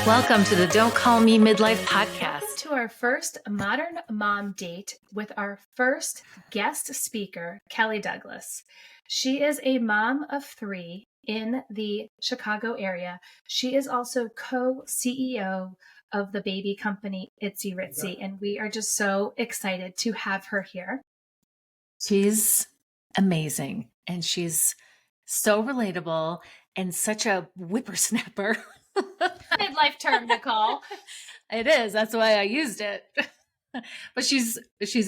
Welcome to the Don't Call Me Midlife podcast. Welcome to our first Modern Mom date with our first guest speaker, Kelly Douglas. She is a mom of 3 in the Chicago area. She is also co-CEO of the baby company, Itzy Ritzy, and we are just so excited to have her here. She's amazing, and she's so relatable and such a whippersnapper. Midlife term, Nicole. It is. That's why I used it. But she's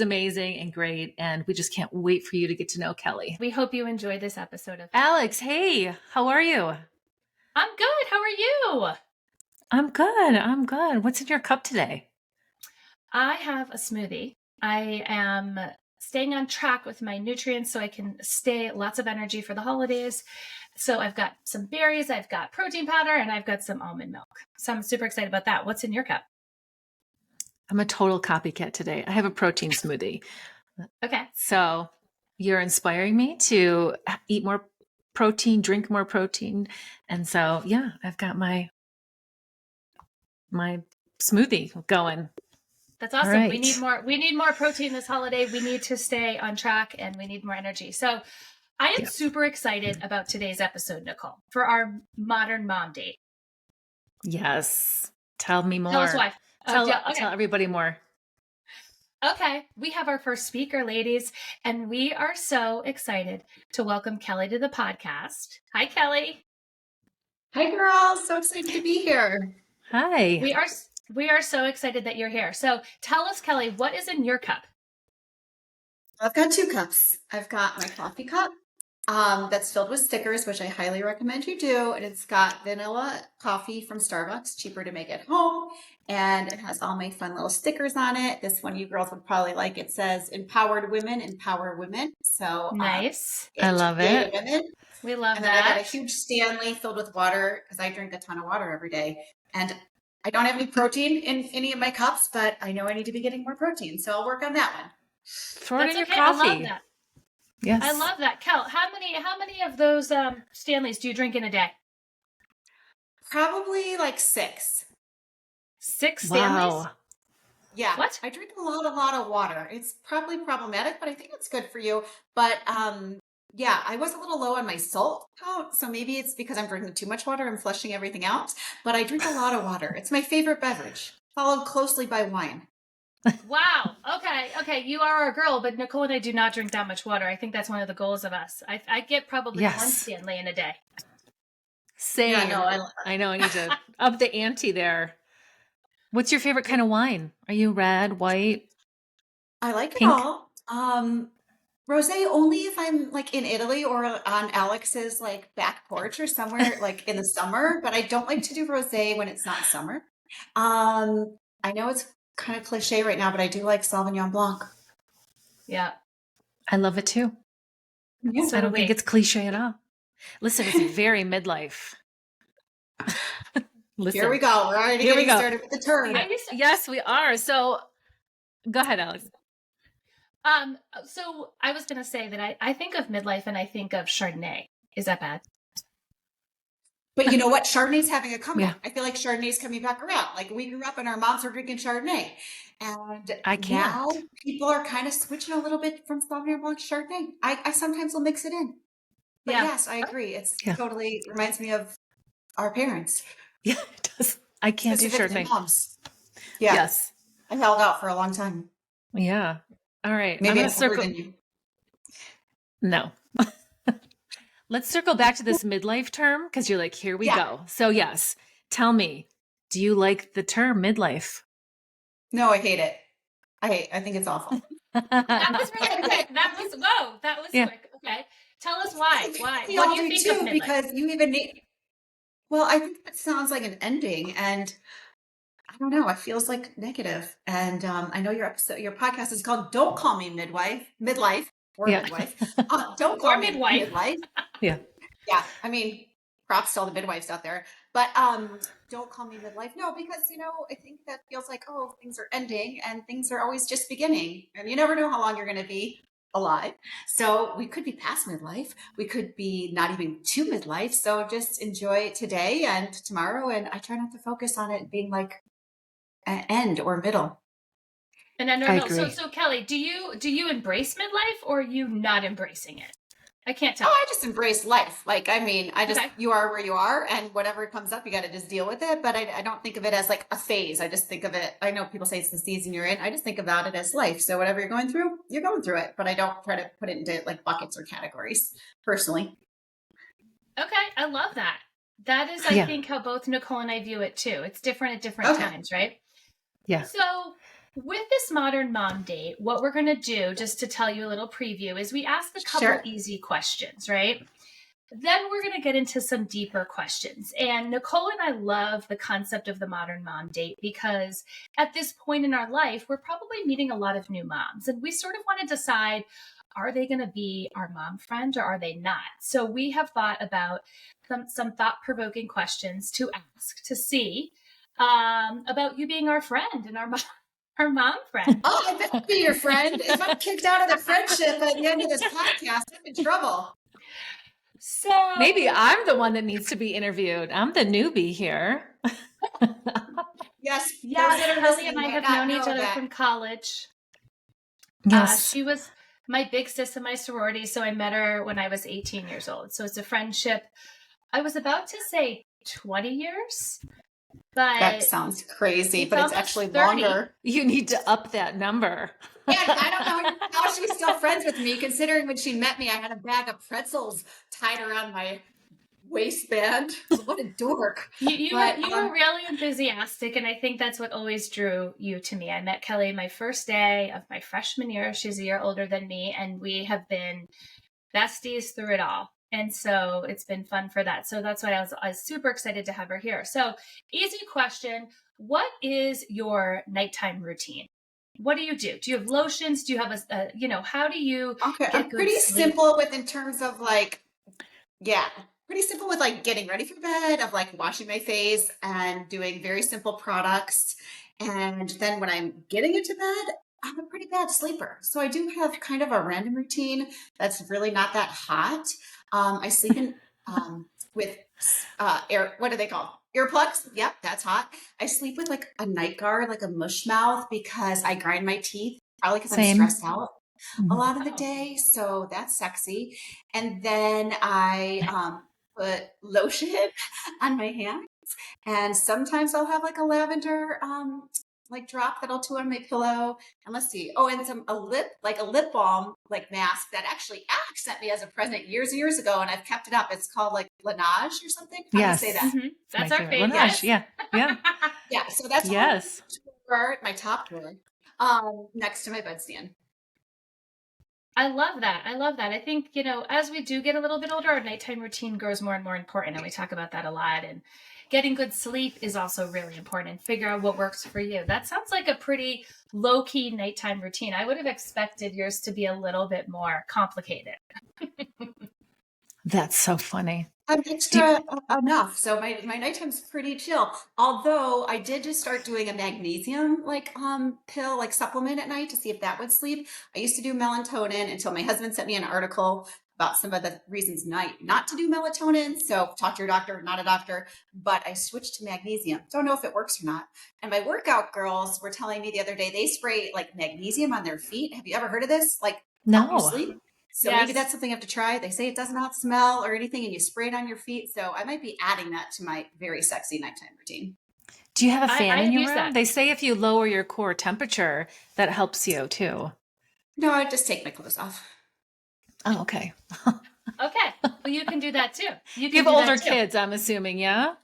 amazing and great, and we just can't wait for you to get to know Kelly. We hope you enjoyed this episode of Alix, hey, how are you? I'm good. How are you? I'm good. What's in your cup today? I have a smoothie. I am staying on track with my nutrients so I can stay lots of energy for the holidays. So I've got some berries, I've got protein powder, and I've got some almond milk. So I'm super excited about that. What's in your cup? I'm a total copycat today. I have a protein smoothie. Okay. So you're inspiring me to eat more protein, drink more protein. And so, yeah, I've got my smoothie going. That's awesome. Right. We need more protein this holiday. We need to stay on track and we need more energy. So I am super excited about today's episode, Nicole, for our modern mom date. Yes. Tell me more. Tell us why. Tell everybody more. Okay. We have our first speaker, ladies, and we are so excited to welcome Kelly to the podcast. Hi, Kelly. Hi, girls. So excited to be here. Hi. We are so excited that you're here. So tell us, Kelly, what is in your cup? I've got 2 cups. I've got my coffee cup that's filled with stickers, which I highly recommend you do. And it's got vanilla coffee from Starbucks, cheaper to make at home. And it has all my fun little stickers on it. This one you girls would probably like. It says empowered women, empower women. So nice. I love it. Women. We love and that. And then I got a huge Stanley filled with water because I drink a ton of water every day. And I don't have any protein in any of my cups, but I know I need to be getting more protein. So I'll work on that one. Throw it in your coffee. I love that. Yes. I love that. Kel, how many of those Stanleys do you drink in a day? Probably like 6. 6 Stanleys? Wow. Yeah. What? I drink a lot of water. It's probably problematic, but I think it's good for you. But yeah, I was a little low on my salt count, so maybe it's because I'm drinking too much water. I'm flushing everything out, but I drink a lot of water. It's my favorite beverage, followed closely by wine. Wow. Okay. You are our girl, but Nicole and I do not drink that much water. I think that's one of the goals of us. I get probably 1 Stanley in a day. Same. Yeah, no, I know. I need to up the ante there. What's your favorite kind of wine? Are you red, white? I like pink? It all. Rosé only if I'm like in Italy or on Alex's like back porch or somewhere like in the summer, but I don't like to do rosé when it's not summer. I know it's kind of cliche right now, but I do like Sauvignon Blanc. Yeah. I love it too. Yeah, I don't think it's cliche at all. Listen, it's very midlife. Listen. Here we go. We're already getting started with the term. Yes, we are. So go ahead, Alix. So I was going to say that I think of midlife and I think of Chardonnay. Is that bad? But you know what? Chardonnay's having a comeback. Yeah. I feel like Chardonnay's coming back around. Like we grew up and our moms were drinking Chardonnay. And now people are kind of switching a little bit from Sauvignon Blanc to Chardonnay. I sometimes will mix it in. But yes, I agree. It's totally reminds me of our parents. Yeah, it does. I can't do Chardonnay. Moms. Yeah. Yes. I held out for a long time. Yeah. All right. Maybe I'm older than you. No. Let's circle back to this midlife term because you're like, here we go. So yes, tell me, do you like the term midlife? No, I hate it. I think it's awful. That was really quick. That was quick. Okay. Tell us why. Why? What do you think of midlife? Because you even need... Well, I think that sounds like an ending, and I don't know. It feels like negative. And I know your podcast is called "Don't Call Me Midlife." Or midwife. Don't call me midwife. Yeah. I mean, props to all the midwives out there. But don't call me midlife. No, because, I think that feels like, things are ending and things are always just beginning. And you never know how long you're going to be. alive. So we could be past midlife. We could be not even to midlife. So just enjoy today and tomorrow. And I try not to focus on it being like an end or middle. And then I middle. So, agree. so Kelly, do you embrace midlife, or are you not embracing it? I can't Oh, tell. I just embrace life. Like, I mean, Okay. you are where you are, and whatever comes up, you got to just deal with it. But I don't think of it as like a phase. I just think of it, I know people say it's the season you're in. I just think about it as life. So whatever you're going through it. But I don't try to put it into like buckets or categories personally. Okay, I love that. That is, I Yeah. think, how both Nicole and I view it too. It's different at different Okay. times, right? Yeah. So, with this modern mom date, what we're going to do, just to tell you a little preview, is we ask a couple Sure. easy questions, right? Then we're going to get into some deeper questions. And Nicole and I love the concept of the modern mom date because at this point in our life, we're probably meeting a lot of new moms. And we sort of want to decide, are they going to be our mom friend or are they not? So we have thought about some thought-provoking questions to ask to see about you being our friend and our mom friend. Oh, I better be your friend. If I'm kicked out of the friendship at the end of this podcast, I'm in trouble. So Maybe I'm the one that needs to be interviewed. I'm the newbie here. Yes, yeah, those that are Kelly and listening I might have not known each know other that. from college. Yes. She was my big sis in my sorority, so I met her when I was 18 years old. So it's a friendship. I was about to say 20 years, That but sounds crazy, it's but it's almost actually 30. longer. You need to up that number. Yeah, I don't know how she's still friends with me, considering when she met me, I had a bag of pretzels tied around my waistband. What a dork. You But were really enthusiastic, and I think that's what always drew you to me. I met Kelly my first day of my freshman year. She's a year older than me, and we have been besties through it all. And so it's been fun for that. So that's why I was super excited to have her here. So, easy question. What is your nighttime routine? What do you do? Do you have lotions? Do you have how do you okay, get I'm good pretty sleep? simple with in terms of like, yeah, pretty simple with like getting ready for bed, of like washing my face and doing very simple products. And then when I'm getting into bed, I'm a pretty bad sleeper. So I do have kind of a random routine that's really not that hot. I sleep in with air, what do they call? Earplugs. Yep, that's hot. I sleep with like a night guard, like a mush mouth, because I grind my teeth, probably because I'm Same. stressed out a Mhm. lot of the day. So that's sexy. And then I put lotion on my hand. And sometimes I'll have like a lavender like drop that I'll do on my pillow. And let's see. Oh, and like a lip balm, like mask that actually Alex sent me as a present years and years ago. And I've kept it up. It's called like Laneige or something. How do you say that? Yes. It's my That's our favorite. favorite. Laneige. Yes. Yeah. Yeah. Yeah. So that's all Yes. my top drawer, next to my bedstand. I love that. I love that. I think, as we do get a little bit older, our nighttime routine grows more and more important. And we talk about that a lot. And getting good sleep is also really important. And figure out what works for you. That sounds like a pretty low key nighttime routine. I would have expected yours to be a little bit more complicated. That's so funny. I'm Do you, extra enough. So my nighttime's pretty chill. Although I did just start doing a magnesium like pill like supplement at night to see if that would sleep. I used to do melatonin until my husband sent me an article about some of the reasons not to do melatonin. So talk to your doctor, not a doctor. But I switched to magnesium. Don't know if it works or not. And my workout girls were telling me the other day they spray like magnesium on their feet. Have you ever heard of this? Like help you no. sleep? So maybe Yes. that's something you have to try. They say it does not smell or anything, and you spray it on your feet. So I might be adding that to my very sexy nighttime routine. Do you have a fan I in have your used room? that. They say if you lower your core temperature, that helps you too. No, I just take my clothes off. Oh, okay. Okay. Well, you can do that too. You You can have do that older too. kids, I'm assuming, yeah?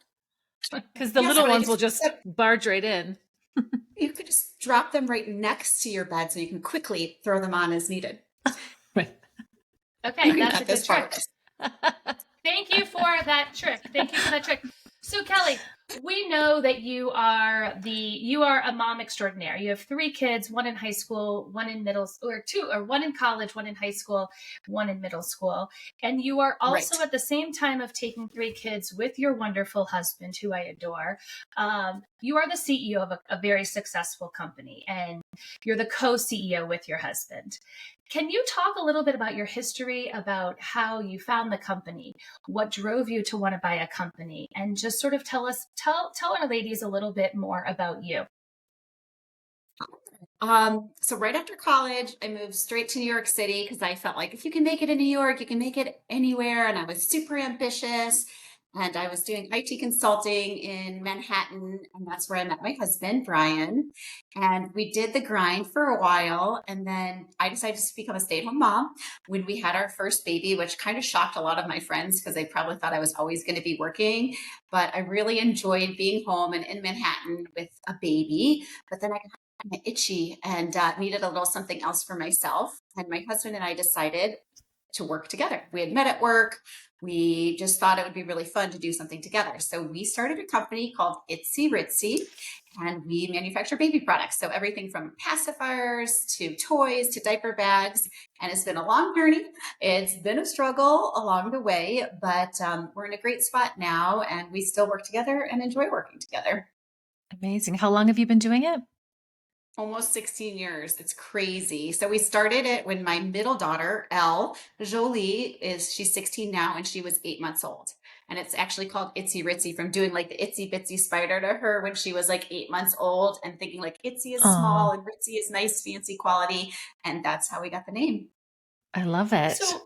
Because the Yes, little but ones will just barge right in. you could just drop them right next to your bed so you can quickly throw them on as needed. Right. Okay. You're That's not a good this far. trick. Thank you for that trick. Thank you for that trick. So Kelly, we know that you are a mom extraordinaire. You have 3 kids, one in high school, one in one in college, one in high school, one in middle school. And you are also Right. at the same time of taking 3 kids with your wonderful husband, who I adore. You are the CEO of a very successful company, and you're the co-CEO with your husband. Can you talk a little bit about your history, about how you found the company, what drove you to want to buy a company, and just sort of tell our ladies a little bit more about you? So right after college, I moved straight to New York City because I felt like if you can make it in New York, you can make it anywhere. And I was super ambitious. And I was doing IT consulting in Manhattan. And that's where I met my husband, Brian. And we did the grind for a while. And then I decided to become a stay-at-home mom when we had our first baby, which kind of shocked a lot of my friends because they probably thought I was always going to be working. But I really enjoyed being home and in Manhattan with a baby. But then I got itchy and needed a little something else for myself. And my husband and I decided to work together. We had met at work. We just thought it would be really fun to do something together. So we started a company called Itzy Ritzy, and we manufacture baby products. So everything from pacifiers to toys to diaper bags. And it's been a long journey. It's been a struggle along the way, but we're in a great spot now, and we still work together and enjoy working together. Amazing. How long have you been doing it? Almost 16 years. It's crazy. So we started it when my middle daughter, Elle Jolie, she's 16 now and she was 8 months old. And it's actually called Itzy Ritzy from doing like the itsy bitsy spider to her when she was like 8 months old and thinking like Itsy is small Oh, and Ritzy is nice, fancy quality. And that's how we got the name. I love it. So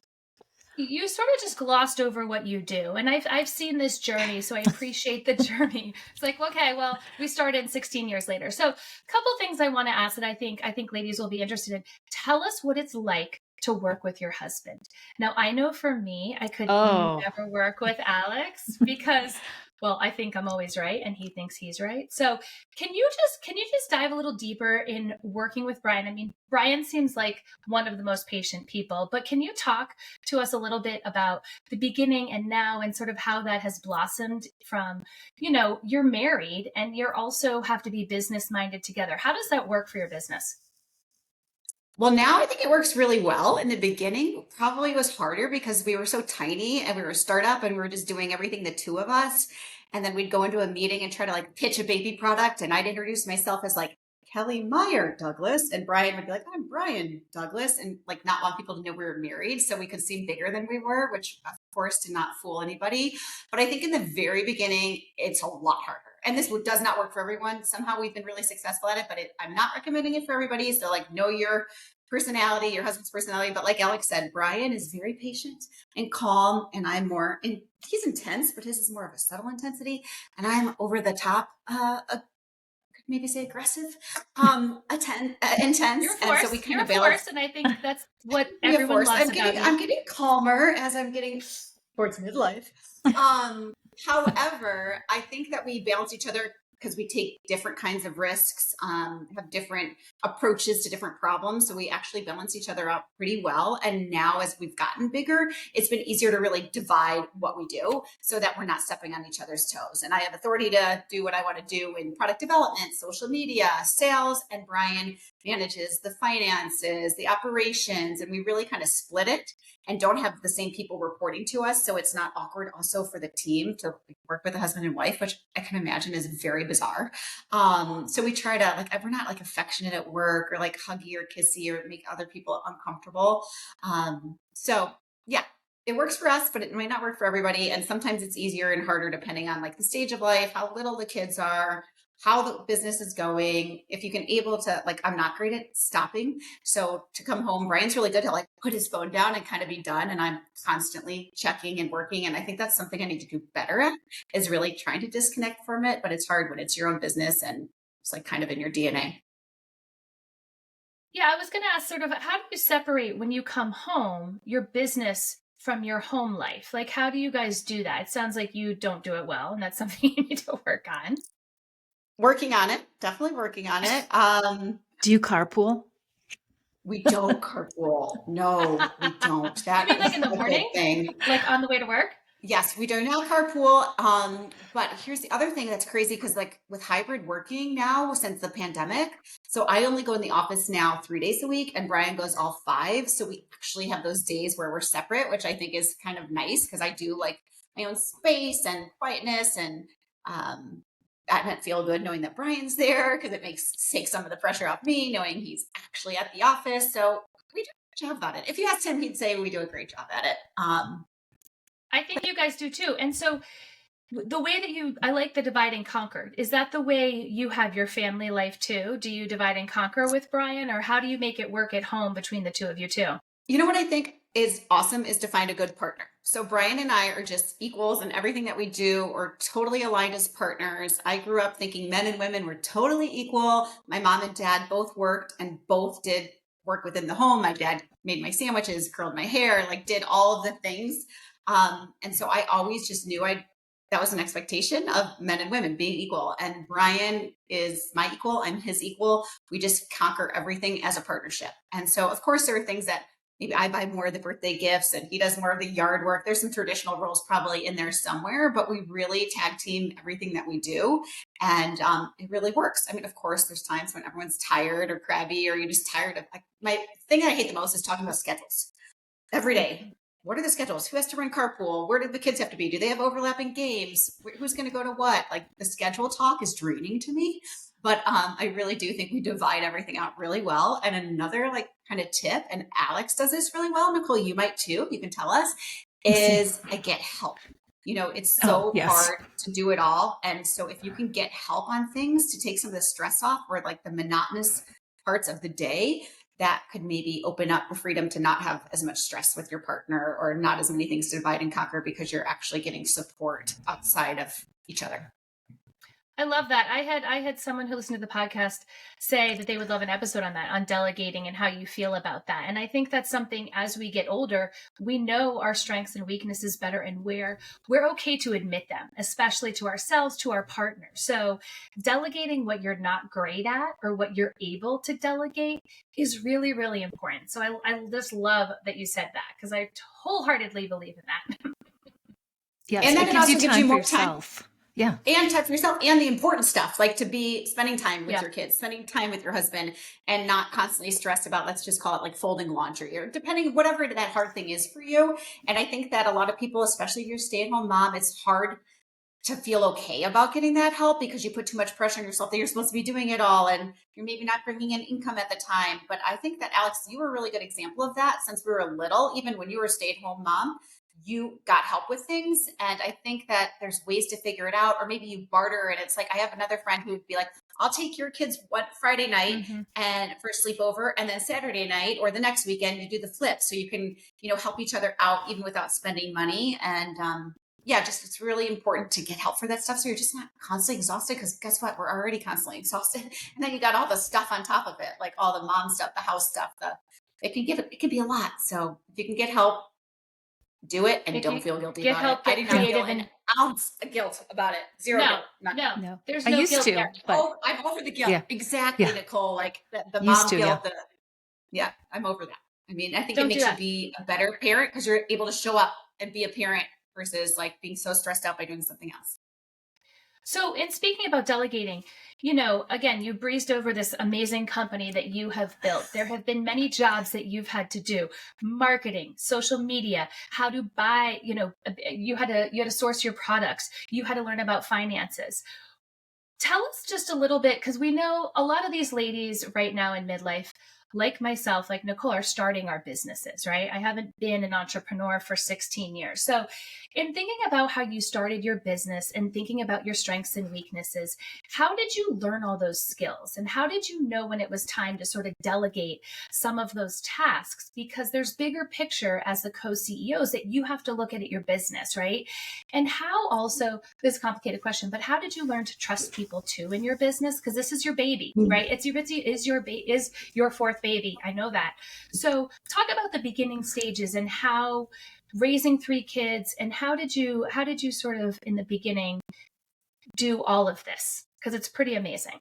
you sort of just glossed over what you do, and I've seen this journey, so I appreciate the journey. It's like, okay, well, we started 16 years later. So, a couple things I want to ask that I think ladies will be interested in. Tell us what it's like to work with your husband. Now, I know for me, I could Oh, never work with Alix because, well, I think I'm always right, and he thinks he's right. So, can you just dive a little deeper in working with Brian? I mean, Brian seems like one of the most patient people, but can you talk to us a little bit about the beginning and now and sort of how that has blossomed from, you're married and you're also have to be business minded together. How does that work for your business? Well, now I think it works really well. In the beginning, probably was harder because we were so tiny and we were a startup and we were just doing everything, the two of us. And then we'd go into a meeting and try to like pitch a baby product. And I'd introduce myself as like Kelly Meyer Douglas. And Brian would be like, I'm Brian Douglas. And like not want people to know we were married. So we could seem bigger than we were, which of course did not fool anybody. But I think in the very beginning, it's a lot harder. And this does not work for everyone. Somehow we've been really successful at it, but I'm not recommending it for everybody. So like know your personality, your husband's personality. But like Alix said, Brian is very patient and calm, and I'm more, and he's intense, but his is more of a subtle intensity. And I'm over the top, maybe say aggressive, intense. You're a And so we force. kind You're a of balance force, and I think that's what be a everyone force. loves about you. I'm getting calmer as I'm getting towards midlife. Um, However, I think that we balance each other because we take different kinds of risks, have different approaches to different problems. So we actually balance each other out pretty well. And now as we've gotten bigger, it's been easier to really divide what we do so that we're not stepping on each other's toes. And I have authority to do what I want to do in product development, social media, sales, and Brian manages the finances, the operations, and we really kind of split it and don't have the same people reporting to us. So it's not awkward also for the team to work with a husband and wife, which I can imagine is very bizarre. So we try to like, we're not like affectionate at work or like huggy or kissy or make other people uncomfortable. So yeah, it works for us, but it might not work for everybody. And sometimes it's easier and harder depending on like the stage of life, how little the kids are, how the business is going. If you can able to like, I'm not great at stopping. So to come home, Brian's really good to like put his phone down and kind of be done. And I'm constantly checking and working. And I think that's something I need to do better at is really trying to disconnect from it. But it's hard when it's your own business and it's like kind of in your DNA. Yeah, I was going to ask sort of how do you separate when you come home your business from your home life? Like, how do you guys do that? It sounds like you don't do it well, and that's something you need to work on. Working on it, definitely working on it. do you carpool? We don't carpool. No, we don't. You That mean like is in the a big morning, thing. like on the way to work? Yes, we do not carpool. But here's the other thing that's crazy because like with hybrid working now since the pandemic, so I only go in the office now 3 days a week and Brian goes all five. So we actually have those days where we're separate, which I think is kind of nice because I do like my own space and quietness and um that meant feel good knowing that Brian's there because it takes some of the pressure off me knowing he's actually at the office. So we do a good job about it. If you asked him, he'd say we do a great job at it. I think you guys do too. And so the way that I like the divide and conquer. Is that the way you have your family life too? Do you divide and conquer with Brian, or how do you make it work at home between the two of you too? You know what I think is awesome is to find a good partner. So Brian and I are just equals in everything that we do. We're totally aligned as partners. I grew up thinking men and women were totally equal. My mom and dad both worked and both did work within the home. My dad made my sandwiches, curled my hair, like did all of the things. And so I always just knew that was an expectation of men and women being equal. And Brian is my equal. I'm his equal. We just conquer everything as a partnership. And so, of course, there are things that maybe I buy more of the birthday gifts and he does more of the yard work. There's some traditional roles probably in there somewhere, but we really tag team everything that we do. And it really works. I mean, of course, there's times when everyone's tired or crabby or you're just tired of, like, my thing that I hate the most is talking about schedules every day. What are the schedules? Who has to run carpool? Where do the kids have to be? Do they have overlapping games? Who's going to go to what? Like, the schedule talk is draining to me. But I really do think we divide everything out really well. And another like kind of tip, and Alix does this really well, Nicole, you might too, you can tell us, is I get help. You know, it's so hard to do it all. And so if you can get help on things to take some of the stress off or like the monotonous parts of the day, that could maybe open up the freedom to not have as much stress with your partner or not as many things to divide and conquer because you're actually getting support outside of each other. I love that. I had someone who listened to the podcast say that they would love an episode on that, on delegating and how you feel about that. And I think that's something as we get older, we know our strengths and weaknesses better and where we're okay to admit them, especially to ourselves, to our partner. So delegating what you're not great at or what you're able to delegate is really, really important. So I just love that you said that because I wholeheartedly believe in that. Yes, and then it gives you gives time you for more yourself. time. Yeah. And time for yourself and the important stuff, like to be spending time with your kids, spending time with your husband and not constantly stressed about, let's just call it like folding laundry or depending, whatever that hard thing is for you. And I think that a lot of people, especially if you're a stay-at-home mom, it's hard to feel okay about getting that help because you put too much pressure on yourself that you're supposed to be doing it all. And you're maybe not bringing in income at the time. But I think that Alix, you were a really good example of that since we were little, even when you were a stay-at-home mom, you got help with things. And I think that there's ways to figure it out, or maybe you barter. And it's like, I have another friend who would be like, I'll take your kids one Friday night and for a sleepover, and then Saturday night or the next weekend, you do the flip. So you can, help each other out even without spending money. And, it's really important to get help for that stuff. So you're just not constantly exhausted because guess what? We're already constantly exhausted. And then you got all the stuff on top of it, like all the mom stuff, the house stuff, it can be a lot. So if you can get help, do it and don't feel guilty about it. I did not feel an ounce of guilt about it. Zero guilt. No. There's no guilt there. But I'm over the guilt. Yeah. Exactly, Nicole. Like the mom guilt. I'm over that. I mean, I think it makes you be a better parent because you're able to show up and be a parent versus like being so stressed out by doing something else. So in speaking about delegating, again, you breezed over this amazing company that you have built. There have been many jobs that you've had to do: marketing, social media, how to buy, you had to source your products. You had to learn about finances. Tell us just a little bit, because we know a lot of these ladies right now in midlife, like myself, like Nicole, are starting our businesses, right? I haven't been an entrepreneur for 16 years. So in thinking about how you started your business and thinking about your strengths and weaknesses, how did you learn all those skills? And how did you know when it was time to sort of delegate some of those tasks? Because there's bigger picture as the co-CEOs that you have to look at your business, right? And how also, this is a complicated question, but how did you learn to trust people too in your business? Because this is your baby, right? Itzy Ritzy is your fourth baby. I know that. So talk about the beginning stages and how raising 3 kids, and how did you sort of in the beginning do all of this? Because it's pretty amazing.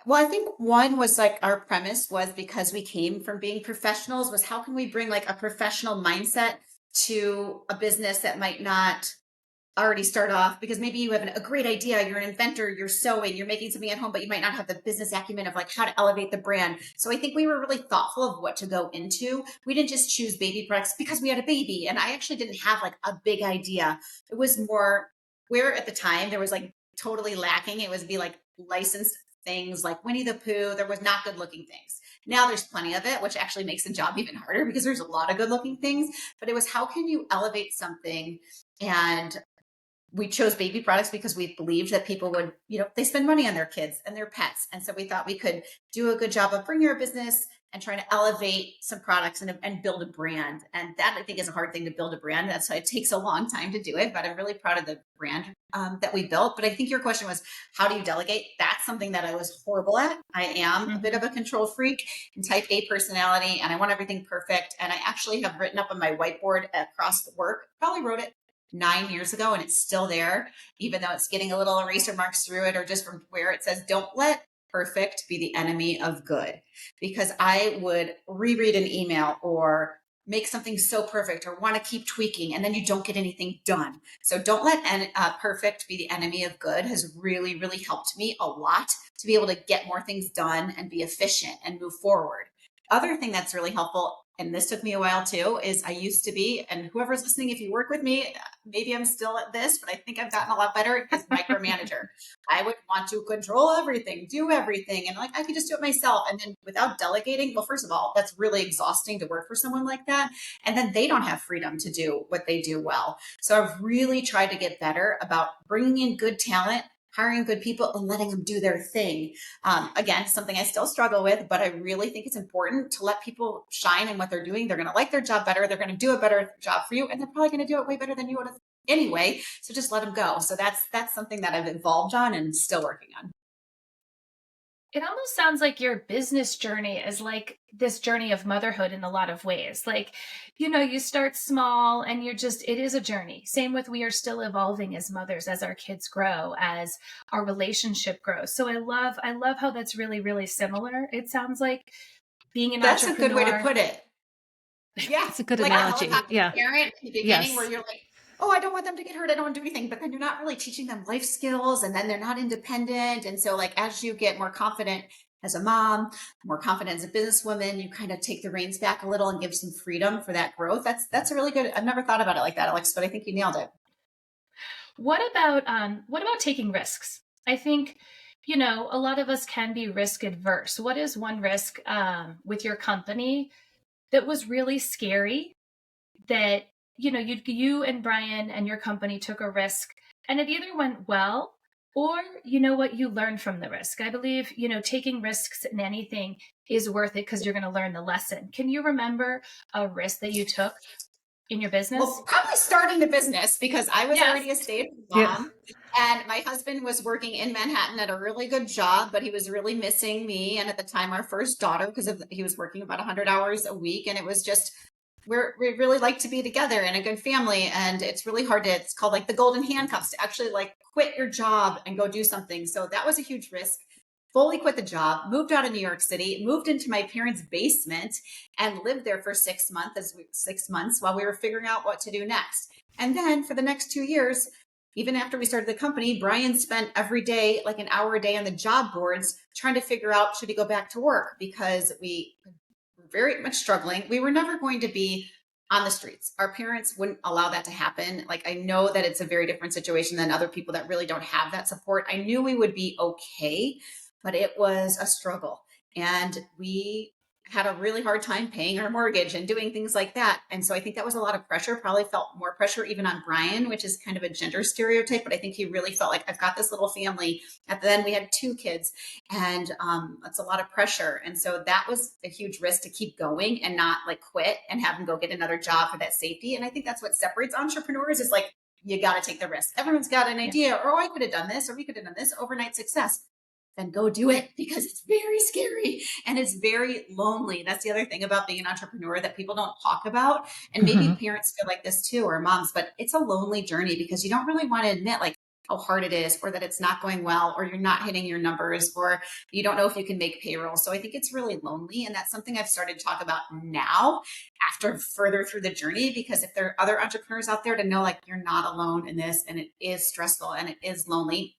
Well, I think one was like our premise was, because we came from being professionals, was how can we bring like a professional mindset to a business that might not already start off, because maybe you have a great idea, you're an inventor, you're sewing, you're making something at home, but you might not have the business acumen of like how to elevate the brand. So I think we were really thoughtful of what to go into. We didn't just choose baby products because we had a baby. And I actually didn't have like a big idea. It was more where at the time there was like totally lacking. It would be like licensed things like Winnie the Pooh. There was not good looking things. Now there's plenty of it, which actually makes the job even harder because there's a lot of good looking things. But it was, how can you elevate something? And we chose baby products because we believed that people would, they spend money on their kids and their pets. And so we thought we could do a good job of bringing our business and trying to elevate some products and build a brand. And that, I think, is a hard thing to build a brand. That's why it takes a long time to do it. But I'm really proud of the brand that we built. But I think your question was, how do you delegate? That's something that I was horrible at. I am a bit of a control freak and type A personality, and I want everything perfect. And I actually have written up on my whiteboard across the work, probably wrote it 9 years ago, and it's still there, even though it's getting a little eraser marks through it, or just from where it says, don't let perfect be the enemy of good. Because I would reread an email or make something so perfect or want to keep tweaking, and then you don't get anything done. So don't let perfect be the enemy of good has really, really helped me a lot to be able to get more things done and be efficient and move forward. Other thing that's really helpful, and this took me a while too, is I used to be, and whoever's listening, if you work with me, maybe I'm still at this, but I think I've gotten a lot better, as micromanager. I would want to control everything, do everything, and like I could just do it myself. And then without delegating, well, first of all, that's really exhausting to work for someone like that. And then they don't have freedom to do what they do well. So I've really tried to get better about bringing in good talent, hiring good people, and letting them do their thing. Again, something I still struggle with, but I really think it's important to let people shine in what they're doing. They're going to like their job better. They're going to do a better job for you, and they're probably going to do it way better than you would have anyway. So just let them go. So that's something that I've evolved on and still working on. It almost sounds like your business journey is like this journey of motherhood in a lot of ways. Like, you start small and it is a journey. Same with, we are still evolving as mothers, as our kids grow, as our relationship grows. So I love how that's really, really similar. It sounds like being an That's entrepreneur. a good way to put it. Yeah. It's a good like analogy. A helicopter Yeah. parent at the beginning where you're like, oh, I don't want them to get hurt. I don't want to do anything. But then you're not really teaching them life skills, and then they're not independent. And so like, as you get more confident as a mom, more confident as a businesswoman, you kind of take the reins back a little and give some freedom for that growth. That's a really good, I've never thought about it like that, Alex, but I think you nailed it. What about taking risks? I think, a lot of us can be risk adverse. What is one risk with your company that was really scary, that you and Brian and your company took a risk and it either went well, or what, you learned from the risk? I believe taking risks in anything is worth it because you're going to learn the lesson. Can you remember a risk that you took in your business? Well, probably starting the business, because I was already a stay-at-home mom, and my husband was working in Manhattan at a really good job, but he was really missing me. And at the time, our first daughter, because he was working about 100 hours a week, and it was just, we really like to be together in a good family. And it's really hard it's called like the golden handcuffs, to actually like quit your job and go do something. So that was a huge risk. Fully quit the job, moved out of New York City, moved into my parents' basement, and lived there for 6 months while we were figuring out what to do next. And then for the next 2 years, even after we started the company, Brian spent every day, like an hour a day on the job boards, trying to figure out, should he go back to work? Because we were very much struggling. We were never going to be on the streets. Our parents wouldn't allow that to happen. Like, I know that it's a very different situation than other people that really don't have that support. I knew we would be okay, but it was a struggle. And we had a really hard time paying our mortgage and doing things like that. And so I think that was a lot of pressure, probably felt more pressure even on Brian, which is kind of a gender stereotype, but I think he really felt like, I've got this little family. At the end, we had 2 kids, and that's a lot of pressure. And so that was a huge risk, to keep going and not like quit and have him go get another job for that safety. And I think that's what separates entrepreneurs, is like, you got to take the risk. Everyone's got an idea, or, oh, I could have done this, or we could have done this, overnight success. Then go do it, because it's very scary and it's very lonely. That's the other thing about being an entrepreneur that people don't talk about. And maybe parents feel like this too, or moms, but it's a lonely journey, because you don't really want to admit like how hard it is, or that it's not going well, or you're not hitting your numbers, or you don't know if you can make payroll. So I think it's really lonely. And that's something I've started to talk about now, after further through the journey, because if there are other entrepreneurs out there, to know like, you're not alone in this, and it is stressful and it is lonely.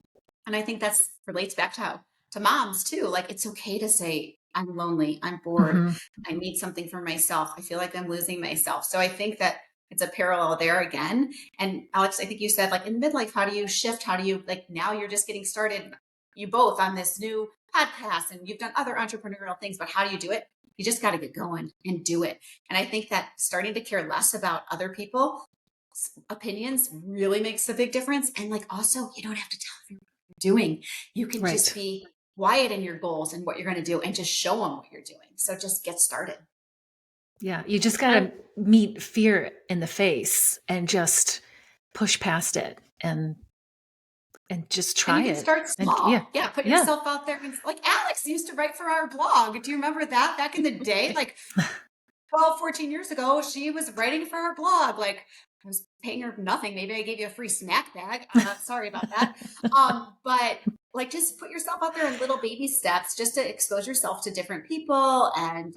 And I think that's relates back to moms too. Like, it's okay to say, I'm lonely, I'm bored, I need something for myself, I feel like I'm losing myself. So I think that it's a parallel there again. And Alix, I think you said like in midlife, how do you shift? How do you like now you're just getting started, you both on this new podcast and you've done other entrepreneurial things, but how do you do it? You just got to get going and do it. And I think that starting to care less about other people's opinions really makes a big difference. And like also, you don't have to tell everyone what you're doing. You can just be quiet in your goals and what you're going to do and just show them what you're doing. So just get started. Yeah, you just got to meet fear in the face and just push past it and just try and you it. can start small. And, Put yourself out there. And like Alix used to write for our blog. Do you remember that back in the day? Like 12, 14 years ago, she was writing for our blog. Like I was paying her nothing. Maybe I gave you a free snack bag. Sorry about that. But like just put yourself out there in little baby steps just to expose yourself to different people. And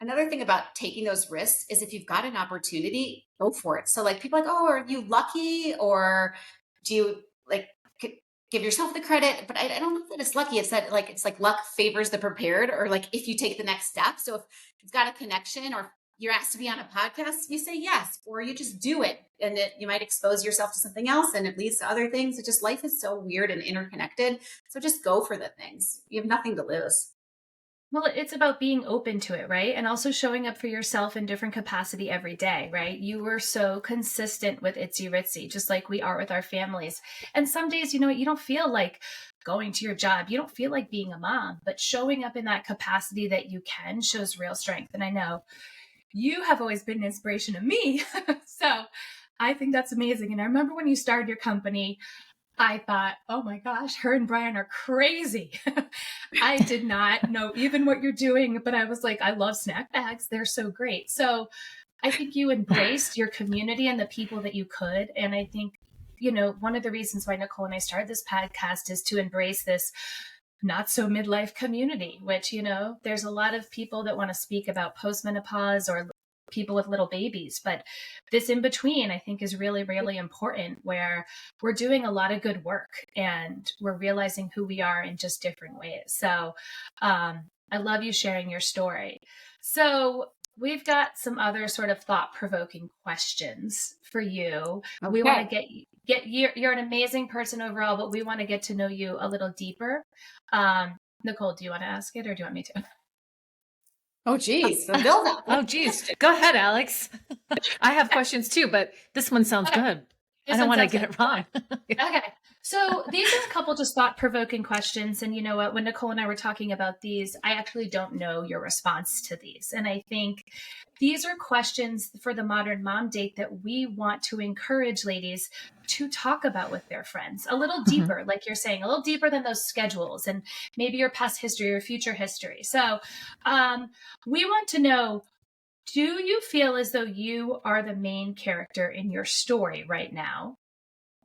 another thing about taking those risks is if you've got an opportunity, go for it. So like people are like, oh, are you lucky? Or do you like give yourself the credit? But I don't know that it's lucky. It's like luck favors the prepared, or like if you take the next step. So if you've got a connection or you're asked to be on a podcast, you say yes, or you just do it. And you might expose yourself to something else and it leads to other things. It just, life is so weird and interconnected. So just go for the things. You have nothing to lose. Well, it's about being open to it, right? And also showing up for yourself in different capacity every day, right? You were so consistent with Itzy Ritzy, just like we are with our families. And some days, you know, you don't feel like going to your job. You don't feel like being a mom, but showing up in that capacity that you can shows real strength. And I know you have always been an inspiration to me. So I think that's amazing. And I remember when you started your company, I thought, oh my gosh, her and Brian are crazy. I did not know even what you're doing, but I was like, I love snack bags. They're so great. So I think you embraced your community and the people that you could. And I think, you know, one of the reasons why Nicole and I started this podcast is to embrace this not so midlife community, which, you know, there's a lot of people that want to speak about postmenopause or people with little babies, but this in between I think is really, really important, where we're doing a lot of good work and we're realizing who we are in just different ways. So I love you sharing your story. So we've got some other sort of thought-provoking questions for you. Okay. We want to get you're an amazing person overall, but we want to get to know you a little deeper. Nicole, do you want to ask it or do you want me to? Oh, geez. The build up. Oh, geez. Go ahead, Alix. I have questions too, but this one sounds good. I don't want to get it wrong. Okay. So these are a couple just thought-provoking questions. And you know what? When Nicole and I were talking about these, I actually don't know your response to these. And I think these are questions for the modern mom date that we want to encourage ladies to talk about with their friends a little deeper, like you're saying, a little deeper than those schedules and maybe your past history or future history. So we want to know, do you feel as though you are the main character in your story right now?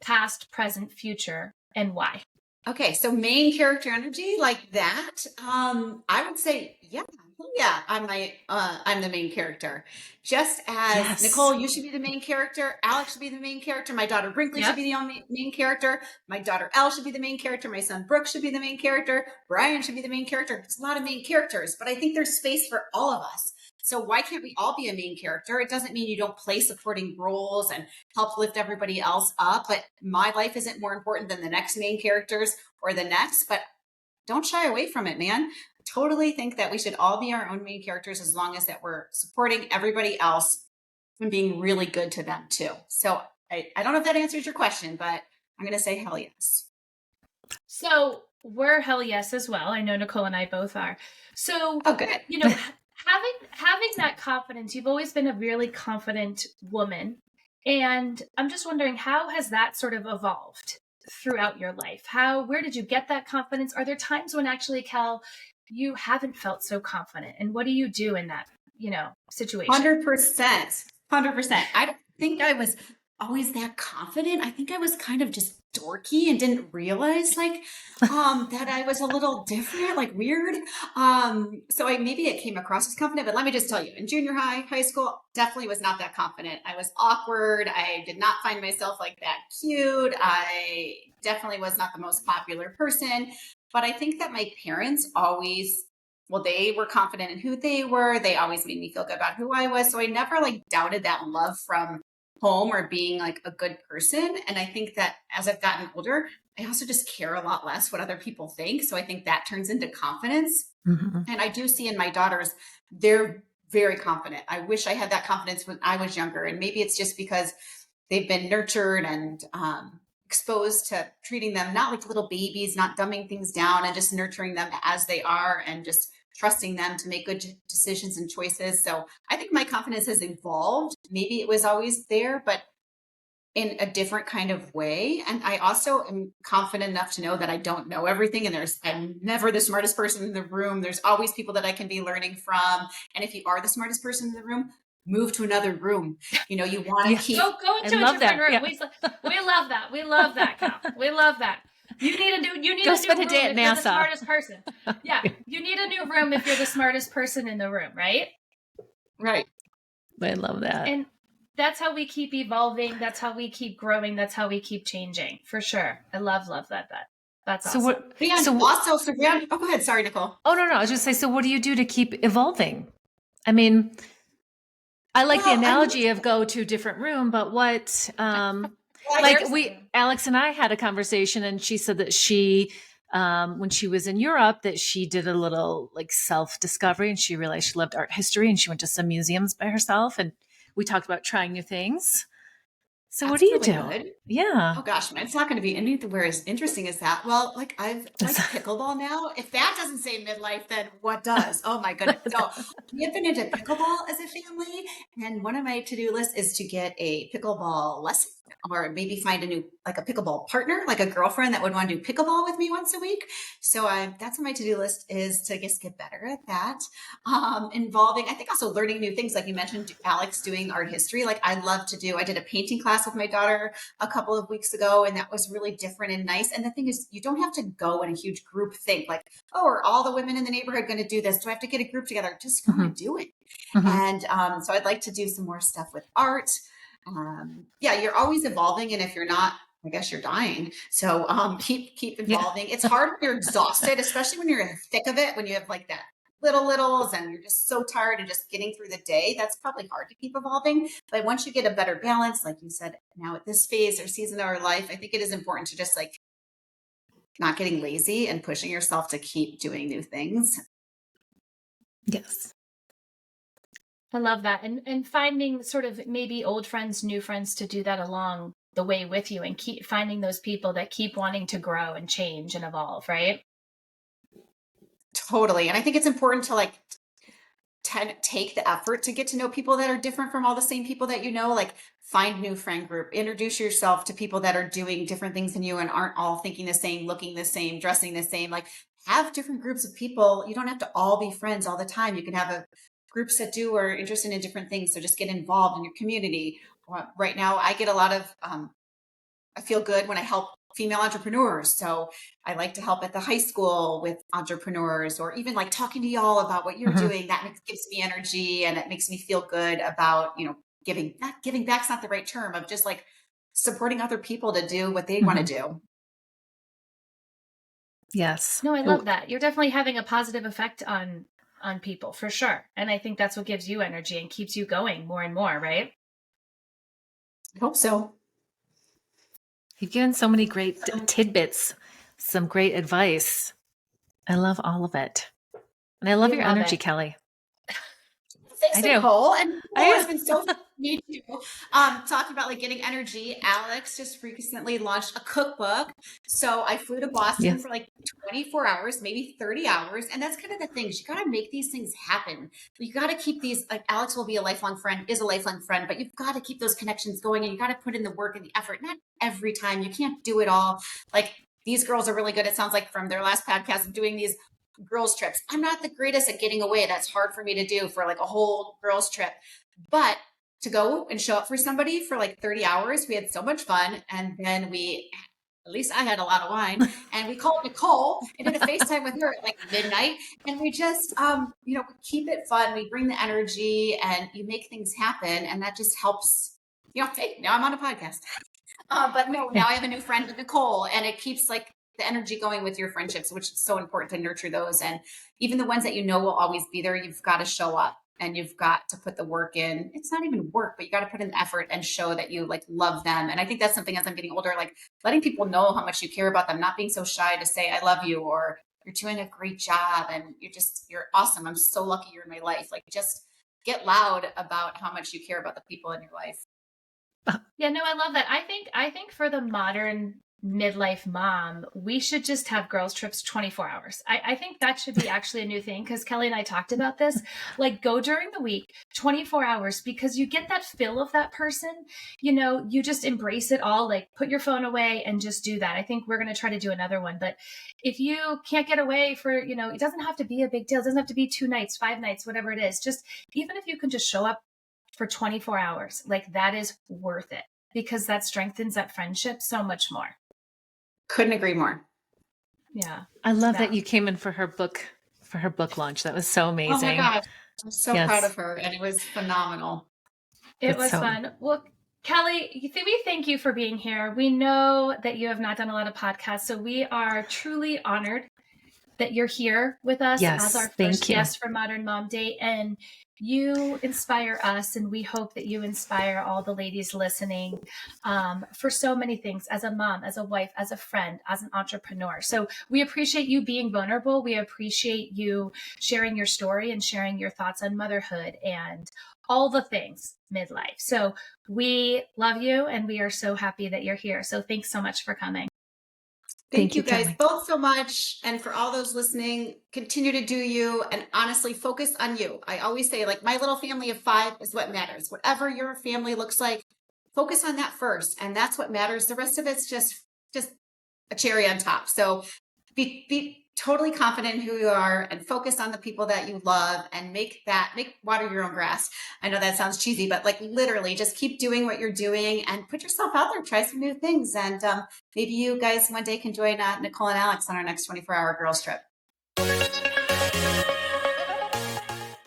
Past, present, future, and why? Okay, so main character energy like that. I would say, yeah, I'm the main character. Just as Nicole, you should be the main character. Alex should be the main character. My daughter Brinkley should be the main character. My daughter Elle should be the main character. My son Brooke should be the main character. Brian should be the main character. It's a lot of main characters, but I think there's space for all of us. So why can't we all be a main character? It doesn't mean you don't play supporting roles and help lift everybody else up, but my life isn't more important than the next main characters or the next, but don't shy away from it, man. Totally think that we should all be our own main characters as long as that we're supporting everybody else and being really good to them too. So I don't know if that answers your question, but I'm going to say hell yes. So we're hell yes as well. I know Nicole and I both are. So, good. You know, having that confidence, you've always been a really confident woman. And I'm just wondering, how has that sort of evolved throughout your life? Where did you get that confidence? Are there times when actually, Cal, you haven't felt so confident? And what do you do in that, you know, situation? 100%. I don't think I was always that confident. I think I was kind of just dorky and didn't realize that I was a little different, like weird. So maybe it came across as confident, but let me just tell you, in junior high school, definitely was not that confident. I was awkward. I did not find myself like that cute. I definitely was not the most popular person, but I think that my parents always well, they were confident in who they were. They always made me feel good about who I was. So I never like doubted that love from home or being like a good person. And I think that as I've gotten older, I also just care a lot less what other people think. So I think that turns into confidence. Mm-hmm. And I do see in my daughters, they're very confident. I wish I had that confidence when I was younger. And maybe it's just because they've been nurtured and exposed to treating them not like little babies, not dumbing things down and just nurturing them as they are and just trusting them to make good decisions and choices. So I think my confidence has evolved. Maybe it was always there, but in a different kind of way. And I also am confident enough to know that I don't know everything. And I'm never the smartest person in the room. There's always people that I can be learning from. And if you are the smartest person in the room, move to another room. You want to keep go into a different room. Yeah. We love that. We love that, Cal. We love that. You need a new room if you're the smartest person. Yeah. You need a new room if you're the smartest person in the room, right? Right. I love that. And that's how we keep evolving. That's how we keep growing. That's how we keep changing, for sure. I love that. That's awesome. Oh, go ahead. Sorry, Nicole. Oh, no. I was just saying, so what do you do to keep evolving? I mean, I like the analogy of go to a different room, but what, Alix and I had a conversation and she said that she, when she was in Europe, that she did a little like self-discovery and she realized she loved art history and she went to some museums by herself and we talked about trying new things. So That's what do you really do? Good. Yeah. Oh gosh, it's not going to be anywhere as interesting as that. Well, like I've like pickleball now. If that doesn't say midlife, then what does? Oh my goodness. So we have been into pickleball as a family. And one of my to-do lists is to get a pickleball lesson or maybe find a new, like a pickleball partner, like a girlfriend that would want to do pickleball with me once a week. So that's on my to-do list is to just get better at that. Involving, I think also learning new things. Like you mentioned, Alix doing art history. Like I did a painting class with my daughter a couple of weeks ago, and that was really different and nice. And the thing is, you don't have to go in a huge group think like, oh, are all the women in the neighborhood going to do this? Do I have to get a group together? Just go and do it. And so I'd like to do some more stuff with art. You're always evolving. And if you're not, I guess you're dying. So keep evolving. Yeah. It's hard when you're exhausted, especially when you're in the thick of it, when you have like that littles and you're just so tired and just getting through the day. That's probably hard to keep evolving. But once you get a better balance, like you said, now at this phase or season of our life, I think it is important to just like not getting lazy and pushing yourself to keep doing new things. Yes. I love that. And finding sort of maybe old friends, new friends to do that along the way with you and keep finding those people that keep wanting to grow and change and evolve, right? Totally. And I think it's important to like take the effort to get to know people that are different from all the same people that you know, like find new friend group, introduce yourself to people that are doing different things than you and aren't all thinking the same, looking the same, dressing the same, like have different groups of people. You don't have to all be friends all the time. You can have groups that are interested in different things. So just get involved in your community. Right now, I get a lot of, I feel good when I help female entrepreneurs. So I like to help at the high school with entrepreneurs or even like talking to y'all about what you're doing. That gives me energy and it makes me feel good about, giving back's not the right term of just like supporting other people to do what they want to do. Yes. No, I love that. You're definitely having a positive effect on people for sure. And I think that's what gives you energy and keeps you going more and more, right? I hope so. You've given so many great tidbits, some great advice. I love all of it. And I love your energy, Kelly. Thanks, Nicole. And Nicole has been so me too. Talking about like getting energy. Alix just recently launched a cookbook. So I flew to Boston for like 24 hours, maybe 30 hours. And that's kind of the thing. You got to make these things happen. You got to keep these, like Alix will be a lifelong friend, is a lifelong friend, but you've got to keep those connections going and you got to put in the work and the effort. Not every time. You can't do it all. Like these girls are really good. It sounds like from their last podcast of doing these girls trips. I'm not the greatest at getting away. That's hard for me to do for like a whole girls trip, but to go and show up for somebody for like 30 hours, we had so much fun. And then at least I had a lot of wine and we called Nicole and did a FaceTime with her at like midnight. And we just, keep it fun. We bring the energy and you make things happen. And that just helps, hey, now I'm on a podcast. But no, now I have a new friend with Nicole and it keeps like the energy going with your friendships, which is so important to nurture those. And even the ones that you know will always be there, you've got to show up and you've got to put the work in. It's not even work, but you got to put in the effort and show that you like love them. And I think that's something as I'm getting older, like letting people know how much you care about them, not being so shy to say, I love you, or you're doing a great job and you're awesome. I'm so lucky you're in my life. Like just get loud about how much you care about the people in your life. Yeah, no, I love that. I think for the modern midlife mom, we should just have girls trips 24 hours. I think that should be actually a new thing, because Kelly and I talked about this. Like, go during the week, 24 hours, because you get that feel of that person. You know, you just embrace it all, like put your phone away and just do that. I think we're going to try to do another one. But if you can't get away for, you know, it doesn't have to be a big deal. It doesn't have to be 2 nights, 5 nights, whatever it is. Just even if you can just show up for 24 hours, like that is worth it, because that strengthens that friendship so much more. Couldn't agree more. Yeah. I love that you came in for her book launch. That was so amazing. Oh my gosh. I'm so proud of her. And it was phenomenal. It was fun. Well, Kelly, we thank you for being here. We know that you have not done a lot of podcasts, so we are truly honored that you're here with us as our first guest for Modern Mom Date. And you inspire us, and we hope that you inspire all the ladies listening for so many things, as a mom, as a wife, as a friend, as an entrepreneur. So we appreciate you being vulnerable. We appreciate you sharing your story and sharing your thoughts on motherhood and all the things midlife. So we love you, and we are so happy that you're here. So thanks so much for coming. Thank you guys both so much. And for all those listening, continue to do you, and honestly focus on you. I always say, like, my little family of 5 is what matters. Whatever your family looks like, focus on that first. And that's what matters. The rest of it's just a cherry on top. So be totally confident in who you are and focus on the people that you love, and make water your own grass. I know that sounds cheesy, but like literally just keep doing what you're doing and put yourself out there, try some new things. And maybe you guys one day can join Nicole and Alix on our next 24-hour girls trip.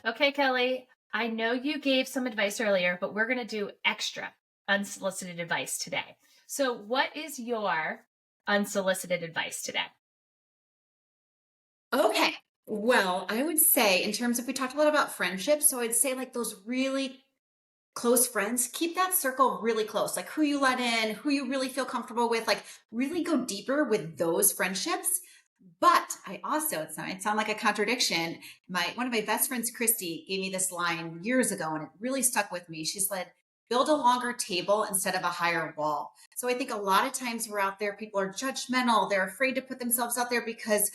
Okay, Kelly, I know you gave some advice earlier, but we're going to do extra unsolicited advice today. So what is your unsolicited advice today? Okay. Well, I would say, in terms of, we talked a lot about friendships. So I'd say like those really close friends, keep that circle really close, like who you let in, who you really feel comfortable with, like really go deeper with those friendships. But I also, it might sound like a contradiction. One of my best friends, Christy, gave me this line years ago, and it really stuck with me. She said, build a longer table instead of a higher wall. So I think a lot of times we're out there, people are judgmental. They're afraid to put themselves out there because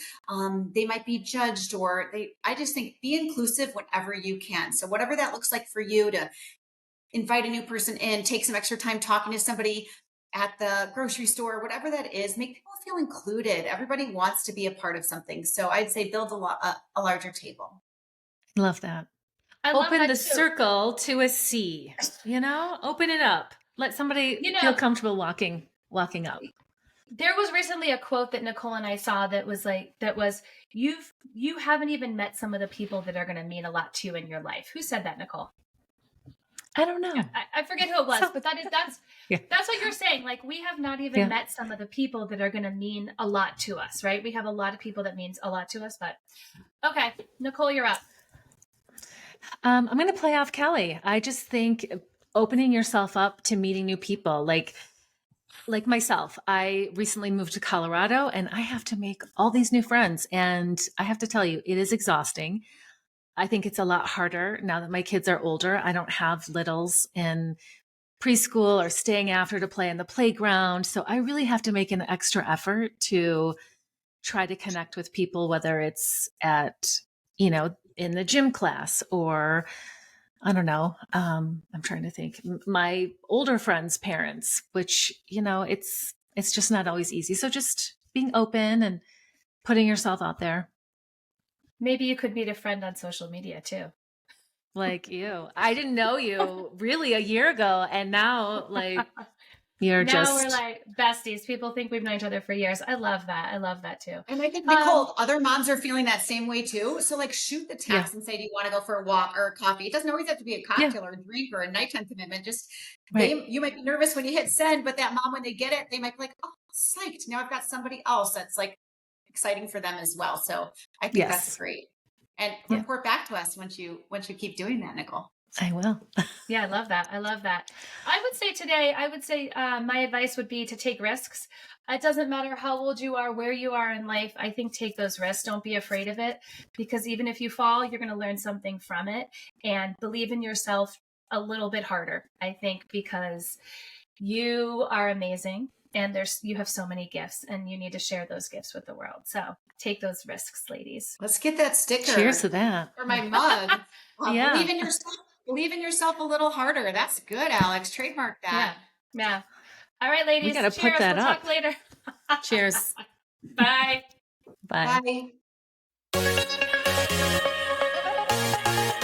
they might be judged, or I just think be inclusive whenever you can. So whatever that looks like for you, to invite a new person in, take some extra time talking to somebody at the grocery store, whatever that is, make people feel included. Everybody wants to be a part of something. So I'd say build a larger table. Love that. Open the circle to a C, open it up. Let somebody feel comfortable walking up. There was recently a quote that Nicole and I saw that was you haven't even met some of the people that are going to mean a lot to you in your life. Who said that, Nicole? I don't know. I forget who it was, but that's what you're saying. Like, we have not even met some of the people that are going to mean a lot to us, right? We have a lot of people that means a lot to us, but okay, Nicole, you're up. I'm going to play off Kelly. I just think opening yourself up to meeting new people, like myself, I recently moved to Colorado, and I have to make all these new friends. And I have to tell you, it is exhausting. I think it's a lot harder now that my kids are older. I don't have littles in preschool or staying after to play in the playground. So I really have to make an extra effort to try to connect with people, whether it's at, in the gym class, or I don't know. I'm trying to think. My older friends' parents, which, it's just not always easy. So just being open and putting yourself out there. Maybe you could meet a friend on social media too. Like you. I didn't know you really a year ago, and now we're like besties. People think we've known each other for years. I love that. I love that too. And I think, Nicole, other moms are feeling that same way too. So like shoot the text and say, do you want to go for a walk or a coffee? It doesn't always have to be a cocktail or a drink or a nighttime commitment. Just you might be nervous when you hit send, but that mom, when they get it, they might be like, oh, psyched. Now I've got somebody else that's like exciting for them as well. So I think Yes. that's great. And Yeah. report back to us once you keep doing that, Nicole. I will. Yeah, I love that. I love that. I would say today, my advice would be to take risks. It doesn't matter how old you are, where you are in life. I think take those risks. Don't be afraid of it, because even if you fall, you're going to learn something from it, and believe in yourself a little bit harder, I think, because you are amazing, and you have so many gifts, and you need to share those gifts with the world. So take those risks, ladies. Let's get that sticker. Cheers to that. For my mug. Yeah. Believe in yourself. Believe in yourself a little harder. That's good, Alix. Trademark that. Yeah. All right, ladies. We got to cheers. put that we'll up. Talk later. Cheers. Bye. Bye. Bye.